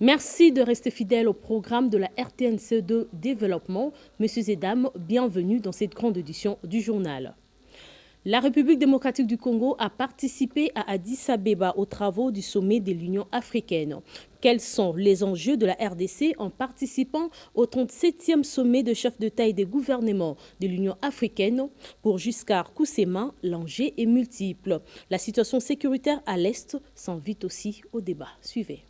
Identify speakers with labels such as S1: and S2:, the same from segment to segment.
S1: Merci de rester fidèle au programme de la RTNC de développement. Messieurs et dames, bienvenue dans cette grande édition du journal. La République démocratique du Congo a participé à Addis Abeba aux travaux du sommet de l'Union africaine. Quels sont les enjeux de la RDC en participant au 37e sommet de chefs d'État et des gouvernements de l'Union africaine? Pour Giscard Koussema, l'enjeu est multiple. La situation sécuritaire à l'Est s'invite aussi au débat. Suivez.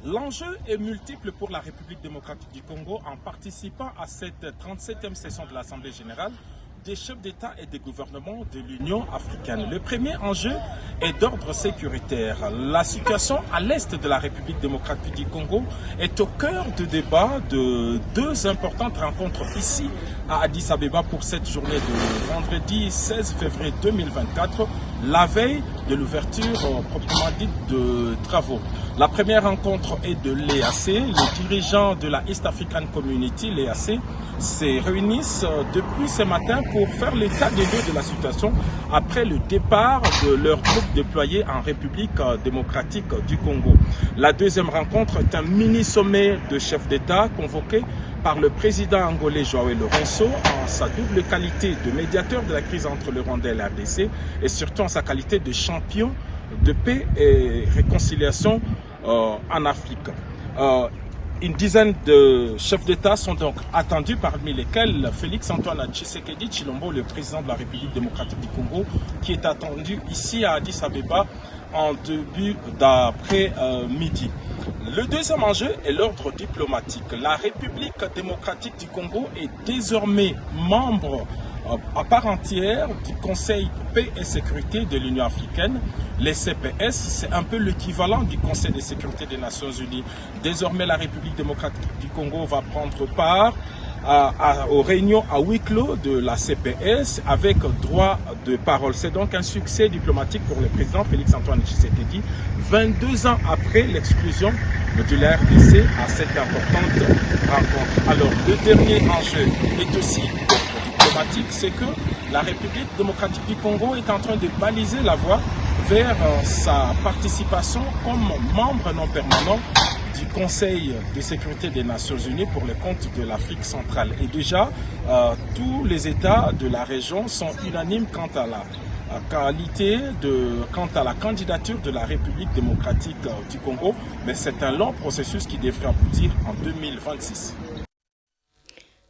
S2: L'enjeu est multiple pour la République démocratique du Congo en participant à cette 37e session de l'Assemblée générale des chefs d'État et des gouvernements de l'Union africaine. Le premier enjeu est d'ordre sécuritaire. La situation à l'est de la République démocratique du Congo est au cœur de débat de deux importantes rencontres ici à Addis Abeba pour cette journée de vendredi 16 février 2024, la veille de l'ouverture proprement dite de travaux. La première rencontre est de l'EAC. Les dirigeants de la East African Community, l'EAC, se réunissent depuis ce matin pour faire l'état des lieux de la situation après le départ de leurs troupes déployées en République démocratique du Congo. La deuxième rencontre est un mini-sommet de chefs d'État convoqué par le président angolais João Lourenço en sa double qualité de médiateur de la crise entre le Rwanda et la RDC et surtout en sa qualité de champion de paix et réconciliation en Afrique. Une dizaine de chefs d'État sont donc attendus, parmi lesquels Félix Antoine Tshisekedi Tshilombo, le président de la République démocratique du Congo, qui est attendu ici à Addis Abeba en début d'après-midi. Le deuxième enjeu est l'ordre diplomatique. La République démocratique du Congo est désormais membre à part entière du Conseil paix et sécurité de l'Union africaine. Les CPS, c'est un peu l'équivalent du Conseil de sécurité des Nations unies. Désormais, la République démocratique du Congo va prendre part aux réunions à huis clos de la CPS avec droit de parole. C'est donc un succès diplomatique pour le président Félix Antoine Tshisekedi, 22 ans après l'exclusion de la RDC à cette importante rencontre. Alors, le dernier enjeu est aussi diplomatique, c'est que la République démocratique du Congo est en train de baliser la voie vers sa participation comme membre non permanent du Conseil de sécurité des Nations Unies pour le compte de l'Afrique centrale. Et déjà, tous les États de la région sont unanimes quant à la candidature de la République démocratique du Congo, mais c'est un long processus qui devrait aboutir en 2026.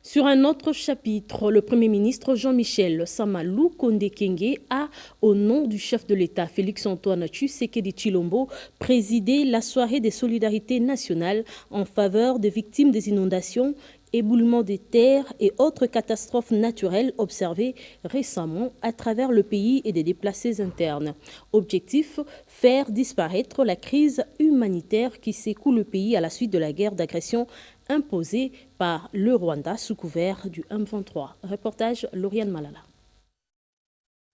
S1: Sur un autre chapitre, le Premier ministre Jean-Michel Samalou Kondé-Kenge a, au nom du chef de l'État Félix-Antoine Tshisekedi Tshilombo, présidé la soirée des solidarités nationales en faveur des victimes des inondations, éboulements de terre et autres catastrophes naturelles observées récemment à travers le pays et des déplacés internes. Objectif, faire disparaître la crise humanitaire qui secoue le pays à la suite de la guerre d'agression imposée par le Rwanda sous couvert du M23. Reportage Lauriane Malala.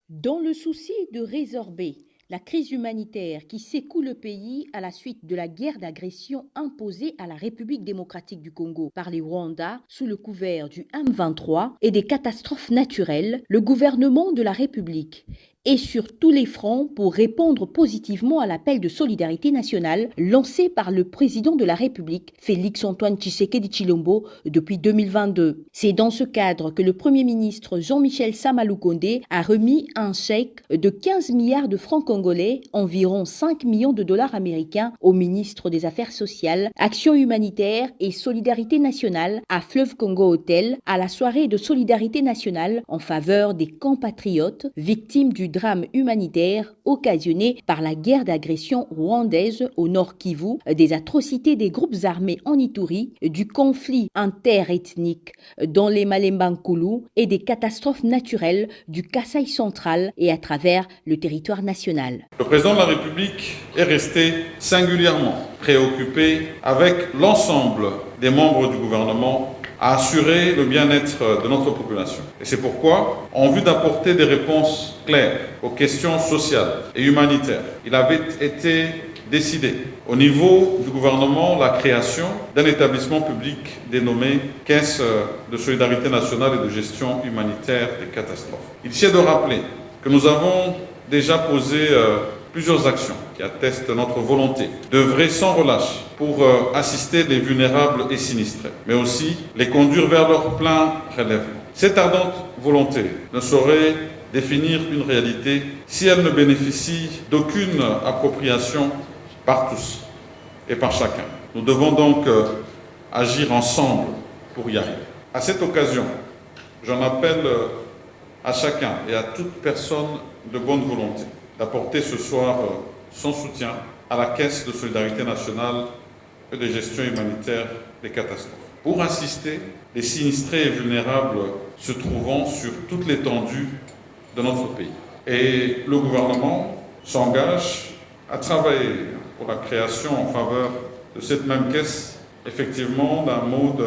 S3: Dans le souci de résorber la crise humanitaire qui secoue le pays à la suite de la guerre d'agression imposée à la République démocratique du Congo par les Rwandais sous le couvert du M23 et des catastrophes naturelles, le gouvernement de la République est sur tous les fronts pour répondre positivement à l'appel de solidarité nationale lancé par le président de la République, Félix-Antoine Tshisekedi Tshilombo, depuis 2022. C'est dans ce cadre que le Premier ministre Jean-Michel Samalou Kondé a remis un chèque de 15 milliards de francs congolais, environ 5 millions de dollars américains, au ministre des Affaires sociales, Action humanitaire et solidarité nationale à Fleuve Congo Hotel à la soirée de solidarité nationale en faveur des compatriotes victimes du drame humanitaire occasionné par la guerre d'agression rwandaise au Nord Kivu, des atrocités des groupes armés en Ituri, du conflit interethnique dans les Malemba-Nkulu et des catastrophes naturelles du Kasaï central et à travers le territoire national.
S4: Le président de la République est resté singulièrement préoccupé avec l'ensemble des membres du gouvernement à assurer le bien-être de notre population. Et c'est pourquoi, en vue d'apporter des réponses claires aux questions sociales et humanitaires, il avait été décidé au niveau du gouvernement la création d'un établissement public dénommé Caisse de solidarité nationale et de gestion humanitaire des catastrophes. Il s'agit de rappeler que nous avons déjà posé plusieurs actions qui attestent notre volonté d'œuvrer sans relâche pour assister les vulnérables et sinistrés, mais aussi les conduire vers leur plein relèvement. Cette ardente volonté ne saurait définir une réalité si elle ne bénéficie d'aucune appropriation par tous et par chacun. Nous devons donc agir ensemble pour y arriver. À cette occasion, j'en appelle à chacun et à toute personne de bonne volonté d'apporter ce soir son soutien à la Caisse de solidarité nationale et de gestion humanitaire des catastrophes pour assister les sinistrés et vulnérables se trouvant sur toute l'étendue de notre pays. Et le gouvernement s'engage à travailler pour la création en faveur de cette même caisse, effectivement, d'un mode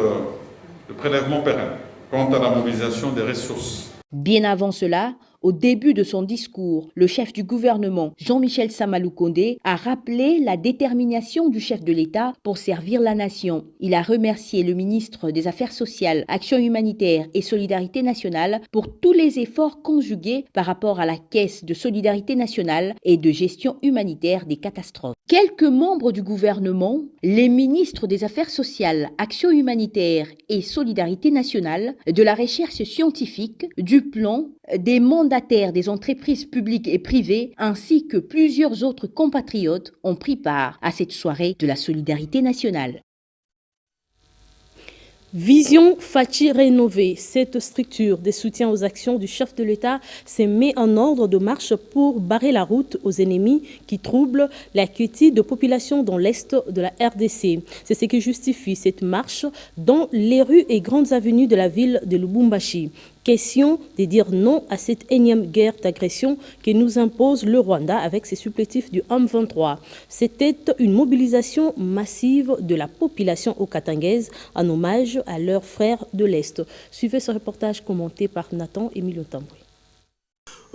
S4: de prélèvement pérenne quant à la mobilisation des ressources.
S3: Bien avant cela, au début de son discours, le chef du gouvernement, Jean-Michel Sama Lukonde, a rappelé la détermination du chef de l'État pour servir la nation. Il a remercié le ministre des Affaires sociales, Action humanitaire et Solidarité nationale pour tous les efforts conjugués par rapport à la Caisse de solidarité nationale et de gestion humanitaire des catastrophes. Quelques membres du gouvernement, les ministres des Affaires sociales, Action humanitaire et Solidarité nationale, de la recherche scientifique, du plan, des mandataires des entreprises publiques et privées, ainsi que plusieurs autres compatriotes ont pris part à cette soirée de la solidarité nationale.
S1: Vision Fachi rénovée, cette structure de soutien aux actions du chef de l'État s'est mise en ordre de marche pour barrer la route aux ennemis qui troublent la quiétude de population dans l'est de la RDC. C'est ce qui justifie cette marche dans les rues et grandes avenues de la ville de Lubumbashi. Question de dire non à cette énième guerre d'agression que nous impose le Rwanda avec ses supplétifs du M23. C'était une mobilisation massive de la population okatangaise en hommage à leurs frères de l'Est. Suivez ce reportage commenté par Nathan Emilio Tamboué.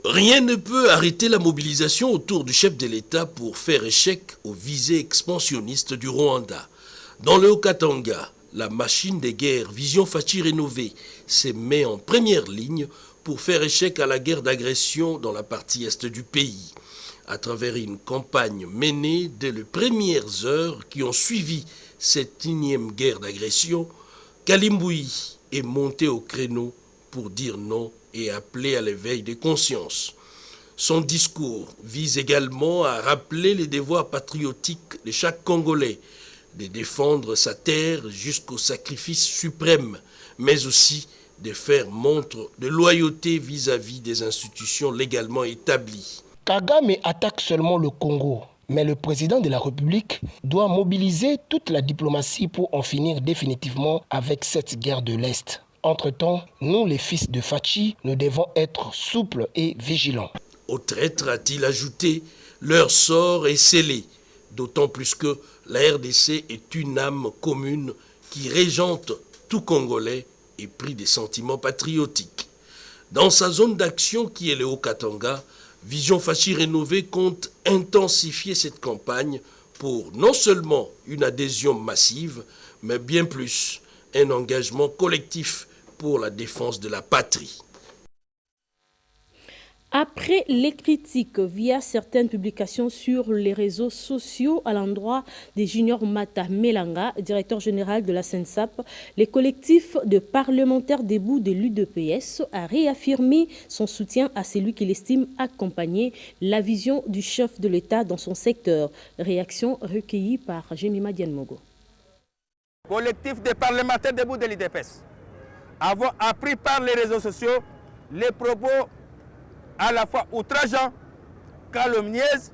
S5: Rien ne peut arrêter la mobilisation autour du chef de l'État pour faire échec aux visées expansionnistes du Rwanda. Dans le Haut-Katanga, la machine de guerre Vision Fachi rénovée s'est mise en première ligne pour faire échec à la guerre d'agression dans la partie est du pays. À travers une campagne menée dès les premières heures qui ont suivi cette énième guerre d'agression, Kalimboui est monté au créneau pour dire non et appeler à l'éveil des consciences. Son discours vise également à rappeler les devoirs patriotiques de chaque Congolais, de défendre sa terre jusqu'au sacrifice suprême, mais aussi de faire montre de loyauté vis-à-vis des institutions légalement établies.
S6: Kagame attaque seulement le Congo, mais le président de la République doit mobiliser toute la diplomatie pour en finir définitivement avec cette guerre de l'Est. Entre-temps, nous, les fils de Fachi, nous devons être souples et vigilants.
S5: Aux traîtres, a-t-il ajouté, leur sort est scellé, d'autant plus que la RDC est une âme commune qui régente tout Congolais et pris des sentiments patriotiques. Dans sa zone d'action qui est le Haut-Katanga, Vision Fachi rénovée compte intensifier cette campagne pour non seulement une adhésion massive, mais bien plus un engagement collectif pour la défense de la patrie.
S1: Après les critiques via certaines publications sur les réseaux sociaux à l'endroit de Junior Mata Melanga, directeur général de la SENSAP, le collectif de parlementaires debout de l'UDPS a réaffirmé son soutien à celui qu'il estime accompagner la vision du chef de l'État dans son secteur. Réaction recueillie par Jemima Dianmogo.
S7: Collectif des parlementaires debout de l'UDPS avons appris par les réseaux sociaux les propos à la fois outrageants, calomnieuses,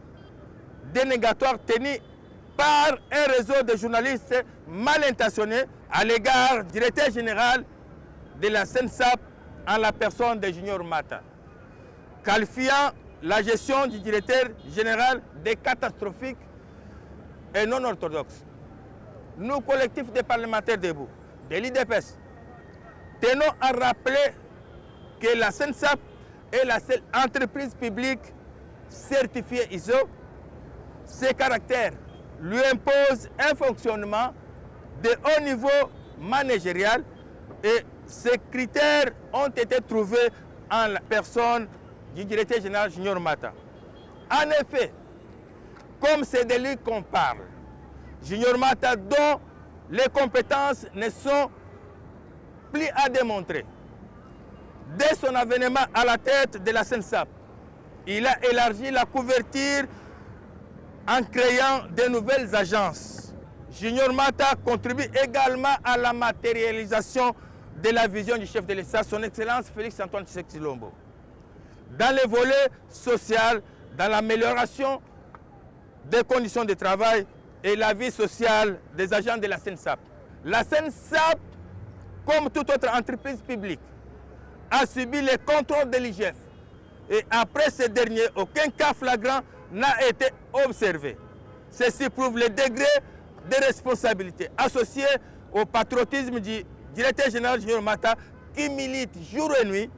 S7: dénégatoires tenus par un réseau de journalistes mal intentionnés à l'égard du directeur général de la SENSAP en la personne de Junior Mata, qualifiant la gestion du directeur général de catastrophique et non orthodoxe. Nous, collectifs des parlementaires debout, de l'IDPS, tenons à rappeler que la SENSAP est la seule entreprise publique certifiée ISO. Ses caractères lui imposent un fonctionnement de haut niveau managérial et ces critères ont été trouvés en la personne du directeur général Junior Mata. En effet, comme c'est de lui qu'on parle. Junior Mata, dont les compétences ne sont plus à démontrer. Dès son avènement à la tête de la SENSAP, il a élargi la couverture en créant de nouvelles agences. Junior Mata contribue également à la matérialisation de la vision du chef de l'État, son Excellence Félix-Antoine Tshisekedi Tshilombo. Dans les volets sociaux, dans l'amélioration des conditions de travail et la vie sociale des agents de la SENSAP. La SENSAP, comme toute autre entreprise publique, a subi les contrôles de l'IGF. Et après ce dernier, aucun cas flagrant n'a été observé. Ceci prouve le degré de responsabilité associé au patriotisme du directeur général Junior Mata qui milite jour et nuit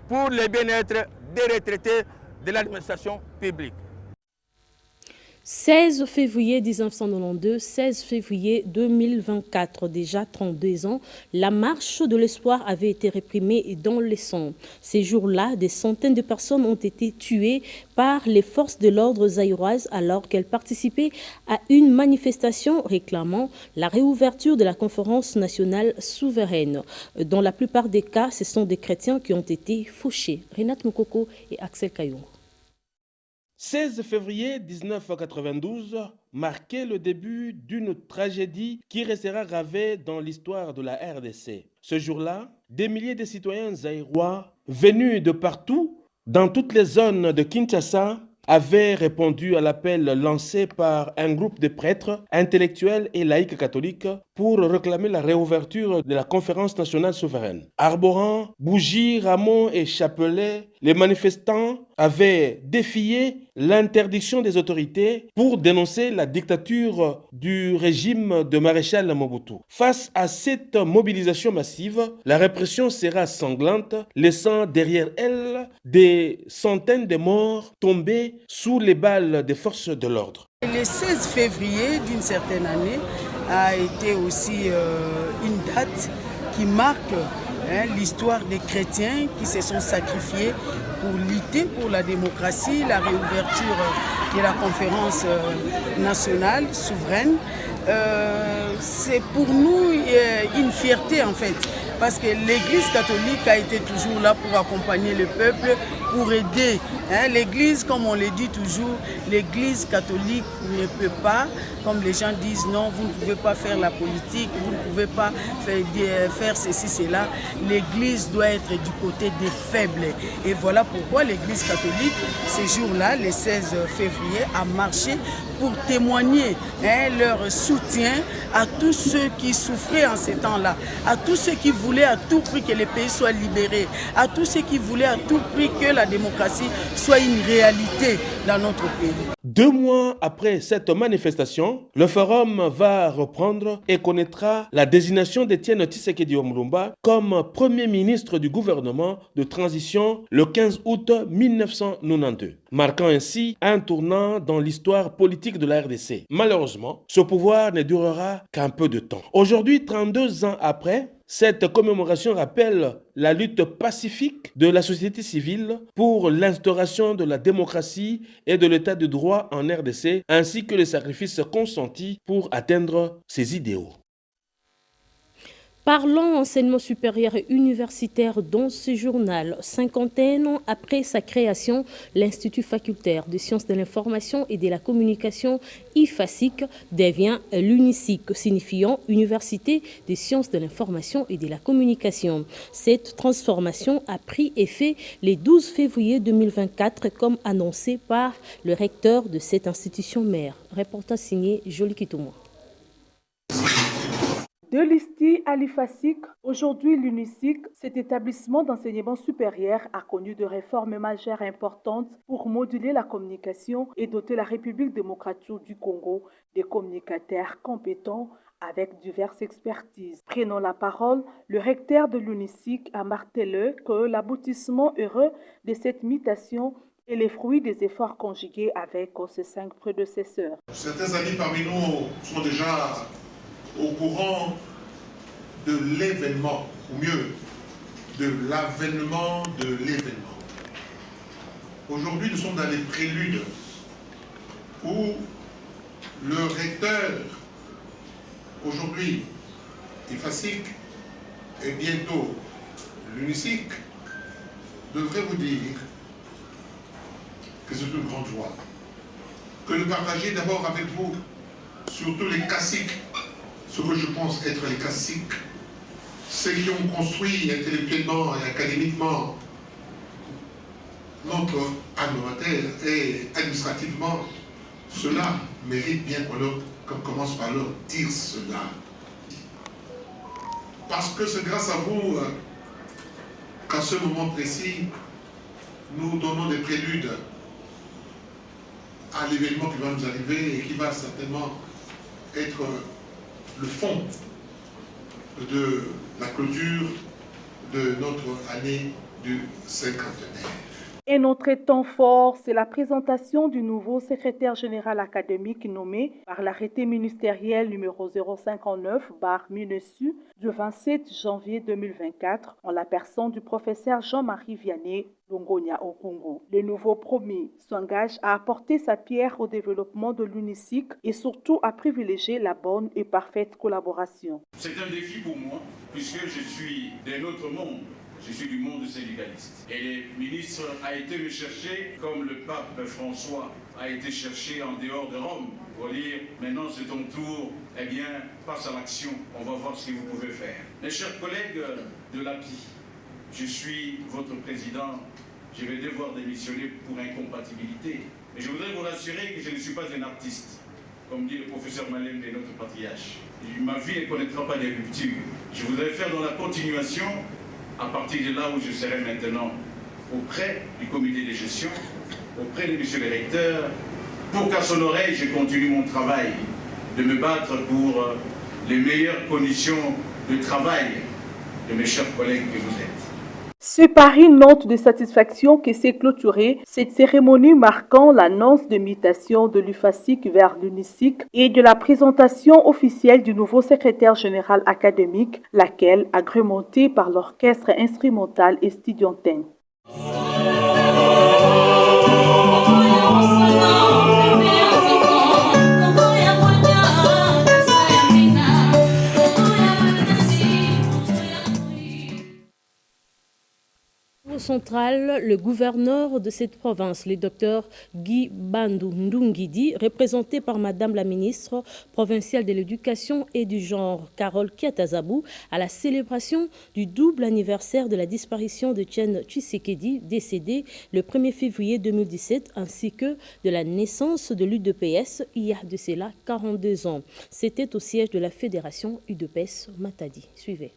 S7: pour le bien-être des retraités de l'administration publique.
S1: 16 février 1992, 16 février 2024, déjà 32 ans, la marche de l'espoir avait été réprimée dans l'Essonne. Ces jours-là, des centaines de personnes ont été tuées par les forces de l'ordre zaïroises alors qu'elles participaient à une manifestation réclamant la réouverture de la conférence nationale souveraine. Dans la plupart des cas, ce sont des chrétiens qui ont été fauchés. Renate Mokoko et Axel Kayongo.
S8: 16 février 1992 marquait le début d'une tragédie qui restera gravée dans l'histoire de la RDC. Ce jour-là, des milliers de citoyens zaïrois venus de partout, dans toutes les zones de Kinshasa, avaient répondu à l'appel lancé par un groupe de prêtres, intellectuels et laïcs catholiques pour réclamer la réouverture de la conférence nationale souveraine. Arborant bougies, rameaux et chapelets, les manifestants avaient défié l'interdiction des autorités pour dénoncer la dictature du régime de maréchal Mobutu. Face à cette mobilisation massive, la répression sera sanglante, laissant derrière elle des centaines de morts tombés sous les balles des forces de l'ordre.
S9: Le 16 février d'une certaine année a été aussi une date qui marque l'histoire des chrétiens qui se sont sacrifiés pour lutter pour la démocratie, la réouverture de la conférence nationale souveraine. C'est pour nous une fierté en fait, parce que l'Église catholique a été toujours là pour accompagner le peuple, pour aider. L'Église, comme on le dit toujours, l'Église catholique ne peut pas, comme les gens disent, non, vous ne pouvez pas faire la politique, vous ne pouvez pas faire ceci, cela. L'Église doit être du côté des faibles. Et voilà pourquoi l'Église catholique, ces jours-là, le 16 février, a marché pour témoigner leur soutien à tous ceux qui souffraient en ces temps-là, à tous ceux qui voulaient à tout prix que le pays soit libéré, à tous ceux qui voulaient à tout prix que la démocratie soit une réalité dans notre pays.
S8: 2 mois après cette manifestation, le forum va reprendre et connaîtra la désignation d'Étienne Tshisekedi Omulumba comme Premier ministre du gouvernement de transition le 15 août 1992, marquant ainsi un tournant dans l'histoire politique de la RDC. Malheureusement, ce pouvoir ne durera qu'un peu de temps. Aujourd'hui, 32 ans après, cette commémoration rappelle la lutte pacifique de la société civile pour l'instauration de la démocratie et de l'état de droit en RDC, ainsi que les sacrifices consentis pour atteindre ces idéaux.
S1: Parlons enseignement supérieur et universitaire dans ce journal. 50 ans après sa création, l'Institut facultaire de sciences de l'information et de la communication IFASIC devient l'UNISIC, signifiant Université des sciences de l'information et de la communication. Cette transformation a pris effet le 12 février 2024, comme annoncé par le recteur de cette institution mère. Reportage signé Jolie Kitoumo.
S10: De l'ISTI à l'IFASIC, aujourd'hui l'UNISIC, cet établissement d'enseignement supérieur a connu de réformes majeures importantes pour moduler la communication et doter la République démocratique du Congo des communicateurs compétents avec diverses expertises. Prenant la parole, le recteur de l'UNISIC a martelé que l'aboutissement heureux de cette mutation est le fruit des efforts conjugués avec ses 5 prédécesseurs.
S11: Certains amis parmi nous sont déjà au courant de l'événement, ou mieux, de l'avènement de l'événement. Aujourd'hui, nous sommes dans les préludes où le recteur, aujourd'hui, IFASIC, et bientôt l'UNISIC, devrait vous dire que c'est une grande joie, que de partager d'abord avec vous, surtout les classiques, ce que je pense être les classiques, ceux qui ont construit intellectuellement et académiquement notre animateur et administrativement, cela mérite bien qu'on commence par leur dire cela. Parce que c'est grâce à vous qu'à ce moment précis, nous donnons des préludes à l'événement qui va nous arriver et qui va certainement être le fond de la clôture de notre année du cinquantenaire.
S10: Un autre temps fort, c'est la présentation du nouveau secrétaire général académique nommé par l'arrêté ministériel numéro 059/MINESU du 27 janvier 2024 en la personne du professeur Jean-Marie Vianney Longonia au Congo. Le nouveau promis s'engage à apporter sa pierre au développement de l'UNISIC et surtout à privilégier la bonne et parfaite collaboration.
S12: C'est un défi pour moi puisque je suis d'un autre monde. Je suis du monde syndicaliste. Et le ministre a été me chercher comme le pape François a été cherché en dehors de Rome pour dire maintenant c'est ton tour, eh bien passe à l'action, on va voir ce que vous pouvez faire. Mes chers collègues de l'API, je suis votre président, je vais devoir démissionner pour incompatibilité. Mais je voudrais vous rassurer que je ne suis pas un artiste, comme dit le professeur Malem de notre patriarche. Ma vie ne connaîtra pas de rupture. Je voudrais faire dans la continuation à partir de là où je serai maintenant auprès du comité de gestion, auprès de monsieur le recteur, pour qu'à son oreille, je continue mon travail de me battre pour les meilleures conditions de travail de mes chers collègues que vous êtes.
S10: C'est par une note de satisfaction que s'est clôturée cette cérémonie marquant l'annonce de mutation de l'UFASIC vers l'UNISIC et de la présentation officielle du nouveau secrétaire général académique, laquelle agrémentée par l'orchestre instrumental estudiantin.
S1: Centrale, le gouverneur de cette province, le docteur Guy Bandou Ndungidi, représenté par Madame la ministre provinciale de l'Éducation et du Genre, Carole Kiatazabou, à la célébration du double anniversaire de la disparition de Etienne Tshisekedi, décédé le 1er février 2017, ainsi que de la naissance de l'UDPS, il y a de cela 42 ans. C'était au siège de la Fédération UDPS Matadi. Suivez.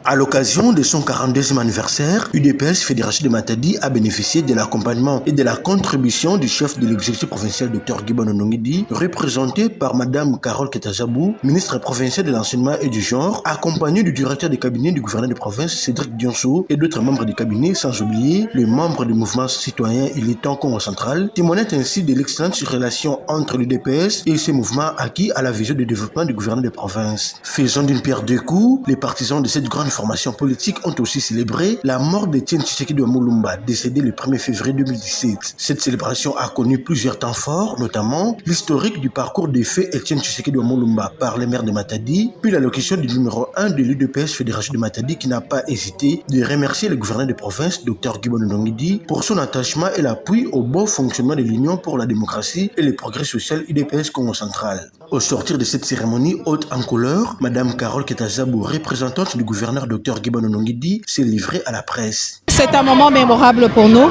S6: À l'occasion de son 42e anniversaire, UDPS Fédération de Matadi a bénéficié de l'accompagnement et de la contribution du chef de l'exécutif provincial Dr Guy Bandou Ndungidi, représenté par Madame Carole Kiatazabou, ministre provinciale de l'enseignement et du genre, accompagné du directeur de cabinet du gouverneur de province Cédric Dionso et d'autres membres du cabinet, sans oublier les membres du mouvement citoyen Ilitan Congo Central, témoignant ainsi de l'excellente relation entre l'UDPS et ce mouvement acquis à la vision de développement du gouverneur de province. Faisant d'une pierre deux coups, les partisans de cette grande formation politique ont aussi célébré la mort d'Etienne Tshisekedi Wamulumba, décédé le 1er février 2017. Cette célébration a connu plusieurs temps forts, notamment l'historique du parcours des faits Etienne Tshisekedi Wamulumba par les maires de Matadi, puis l'allocution du numéro 1 de l'UDPS Fédération de Matadi qui n'a pas hésité de remercier le gouverneur de province, Dr Guy Bandou Ndungidi, pour son attachement et l'appui au bon fonctionnement de l'Union pour la démocratie et le progrès social UDPS Congo Central. Au sortir de cette cérémonie haute en couleur, Madame Carole Kiatazabou, représentante du gouverneur Dr Guy Bandou Ndungidi, s'est livrée à la presse.
S13: C'est un moment mémorable pour nous.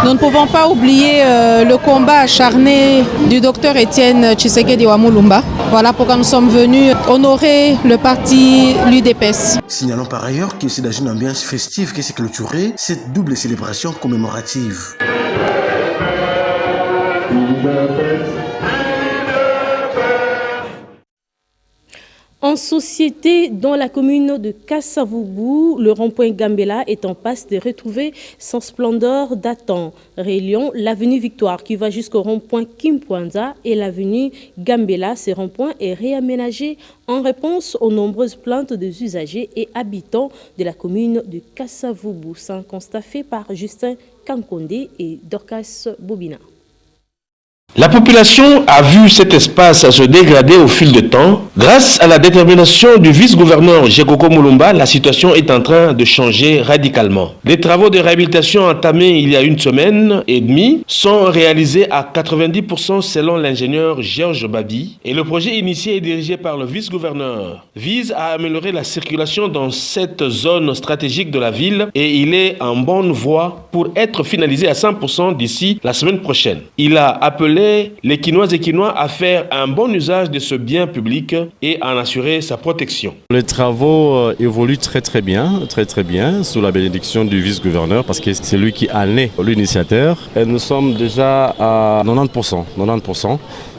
S13: Nous ne pouvons pas oublier le combat acharné du docteur Etienne Tshisekedi Wamulumba. Voilà pourquoi nous sommes venus honorer le parti l'UDPS.
S6: Signalons par ailleurs que c'est dans une ambiance festive que s'est clôturée cette double célébration commémorative.
S1: En société, dans la commune de Kasavubu, le rond-point Gambela est en passe de retrouver son splendeur datant, reliant l'avenue Victoire qui va jusqu'au rond-point Kimpwanza et l'avenue Gambela. Ce rond-point est réaménagé en réponse aux nombreuses plaintes des usagers et habitants de la commune de Kasavubu. C'est un constat fait par Justin Kankondé et Dorcas Bobina.
S5: La population a vu cet espace se dégrader au fil du temps. Grâce à la détermination du vice-gouverneur Jekoko Mulumba, la situation est en train de changer radicalement. Les travaux de réhabilitation entamés il y a une semaine et demie sont réalisés à 90% selon l'ingénieur Georges Babi. Et le projet initié et dirigé par le vice-gouverneur vise à améliorer la circulation dans cette zone stratégique de la ville et il est en bonne voie pour être finalisé à 100% d'ici la semaine prochaine. Il a appelé les Quinoises et Quinois à faire un bon usage de ce bien public et à en assurer sa protection.
S14: Les travaux évoluent très bien, sous la bénédiction du vice-gouverneur, parce que c'est lui qui a né l'initiateur. Et nous sommes déjà à 90%.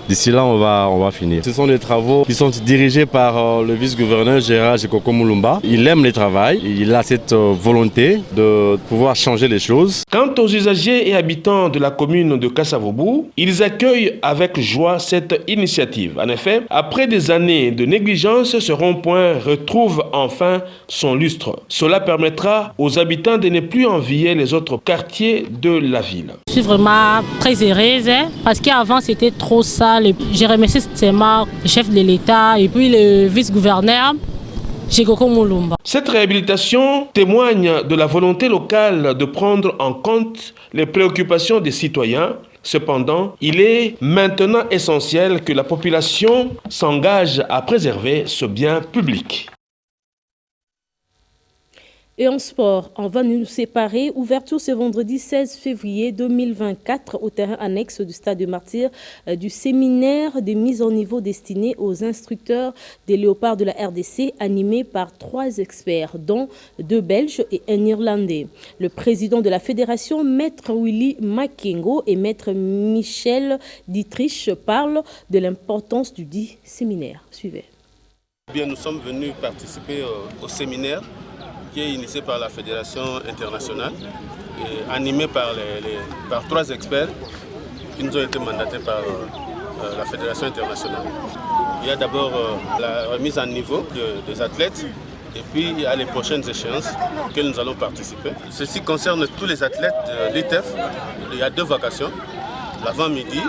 S14: D'ici là, on va finir. Ce sont des travaux qui sont dirigés par le vice-gouverneur Gérard Jekoko Mulumba. Il aime le travail, il a cette volonté de pouvoir changer les choses.
S5: Quant aux usagers et habitants de la commune de Kassavoubou, ils accueillent avec joie cette initiative. En effet, après des années de négligence, ce rond-point retrouve enfin son lustre. Cela permettra aux habitants de ne plus envier les autres quartiers de la ville.
S15: Je suis vraiment très heureuse parce qu'avant c'était trop sale. Je remercie seulement le chef de l'État et puis le vice-gouverneur Jekoko Mulumba.
S5: Cette réhabilitation témoigne de la volonté locale de prendre en compte les préoccupations des citoyens. Cependant, il est maintenant essentiel que la population s'engage à préserver ce bien public.
S1: Et en sport, on va nous séparer. Ouverture ce vendredi 16 février 2024 au terrain annexe du Stade de Martyrs du séminaire de mise en niveau destiné aux instructeurs des léopards de la RDC animé par 3 experts, dont 2 Belges et un Irlandais. Le président de la fédération, Maître Willy Makengo et Maître Michel Dietrich parlent de l'importance du dit séminaire. Suivez.
S16: Bien, nous sommes venus participer au séminaire qui est initié par la Fédération internationale et animé par 3 experts qui nous ont été mandatés par la Fédération internationale. Il y a d'abord la remise à niveau des athlètes et puis il y a les prochaines échéances auxquelles nous allons participer. Ceci concerne tous les athlètes de l'ITEF. Il y a 2 vacations, l'avant-midi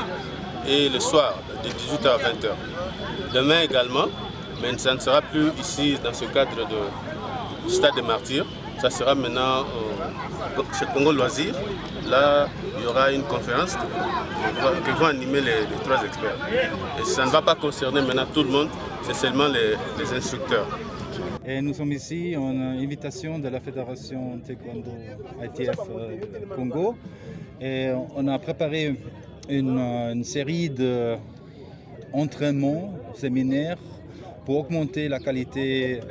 S16: et le soir de 18h à 20h. Demain également, mais ça ne sera plus ici dans ce cadre du Stade des Martyrs, ça sera maintenant chez Congo Loisirs. Là, il y aura une conférence qui vont animer les 3 experts. Et ça ne va pas concerner maintenant tout le monde, c'est seulement les instructeurs.
S17: Et nous sommes ici en invitation de la Fédération Taekwondo ITF Congo. Et on a préparé une série d'entraînements, séminaires, pour augmenter la qualité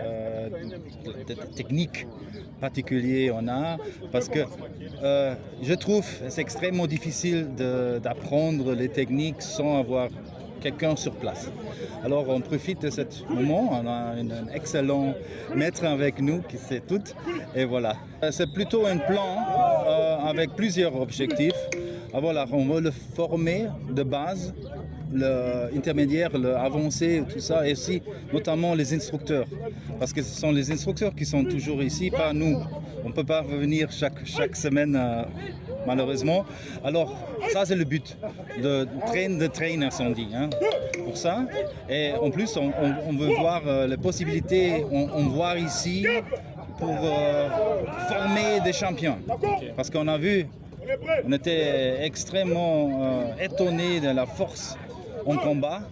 S17: technique particulière on a, parce que je trouve que c'est extrêmement difficile d'apprendre les techniques sans avoir quelqu'un sur place. Alors on profite de ce moment, on a un excellent maître avec nous qui sait tout, et voilà. C'est plutôt un plan avec plusieurs objectifs. Voilà, on veut le former de base, l'intermédiaire, l'avancé, tout ça, et aussi notamment les instructeurs. Parce que ce sont les instructeurs qui sont toujours ici, pas nous. On ne peut pas revenir chaque semaine, malheureusement. Alors, ça c'est le but, de trainer, on dit, hein, pour ça. Et en plus, on veut voir les possibilités, on voit ici pour former des champions. Parce qu'on a vu, on était extrêmement étonnés de la force en combat,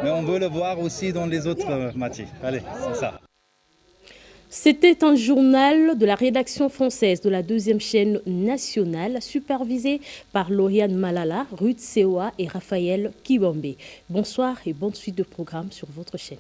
S17: mais on veut le voir aussi dans les autres matchs. Allez, c'est ça.
S1: C'était un journal de la rédaction française de la 2e chaîne nationale, supervisé par Lauriane Malala, Ruth Seoa et Raphaël Kibombe. Bonsoir et bonne suite de programme sur votre chaîne.